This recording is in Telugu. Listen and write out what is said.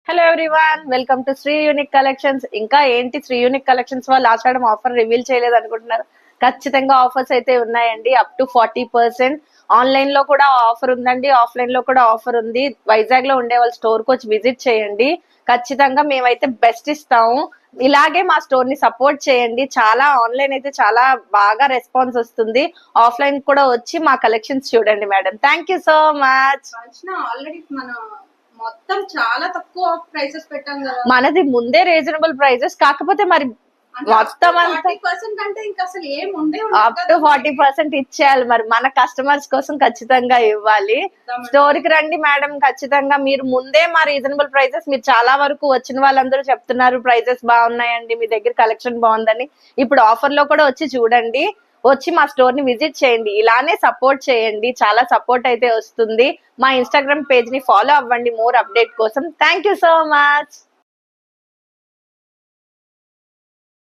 Hello everyone, welcome to Sri unique collections. ఇంకా ఏంటి శ్రీ యూనిక్ కలెక్షన్స్ వాళ్ళు ఆషాఢం ఆఫర్ రివీల్ చేయలేదు అనుకుంటున్నారు? ఖచ్చితంగా ఆఫర్స్ అయితే ఉన్నాయండి. Up to 40%. ఆన్లైన్ లో కూడా ఆఫర్ ఉందండి, ఆఫ్లైన్ లో కూడా ఆఫర్ ఉంది. వైజాగ్ లో ఉండే వాళ్ళు స్టోర్ కి వచ్చి విజిట్ చేయండి. ఖచ్చితంగా మేమైతే బెస్ట్ ఇస్తాము. ఇలాగే మా స్టోర్ ని సపోర్ట్ చేయండి. చాలా ఆన్లైన్ అయితే చాలా బాగా రెస్పాన్స్ వస్తుంది. ఆఫ్లైన్ కూడా వచ్చి మా కలెక్షన్స్ చూడండి madam. Thank you so much. Already మన మొత్తం చాలా తక్కువ ప్రైసెస్ పెట్టాం కదా. మనది ముందే రీజనబుల్ ప్రైసెస్, కాకపోతే మరి మొత్తం అంతా 40% అంటే ఇంకా అసలు ఏం ఉండే అప్ టు 40% ఇచ్చేయాలి. మరి మన కస్టమర్స్ కోసం ఖచ్చితంగా ఇవ్వాలి. స్టోర్ కి రండి మేడం. ఖచ్చితంగా మీరు ముందే మా రీజనబుల్ ప్రైసెస్, మీరు చాలా వరకు వచ్చిన వాళ్ళందరూ చెప్తున్నారు ప్రైసెస్ బాగున్నాయండి, మీ దగ్గర కలెక్షన్ బాగుందని. ఇప్పుడు ఆఫర్ లో కూడా వచ్చి చూడండి, వచ్చి మా స్టోర్ ని విజిట్ చేయండి. ఇలానే సపోర్ట్ చేయండి, చాలా సపోర్ట్ అయితే వస్తుంది. మా ఇన్స్టాగ్రామ్ పేజ్ ని ఫాలో అవ్వండి మోర్ అప్డేట్ కోసం. Thank you so much.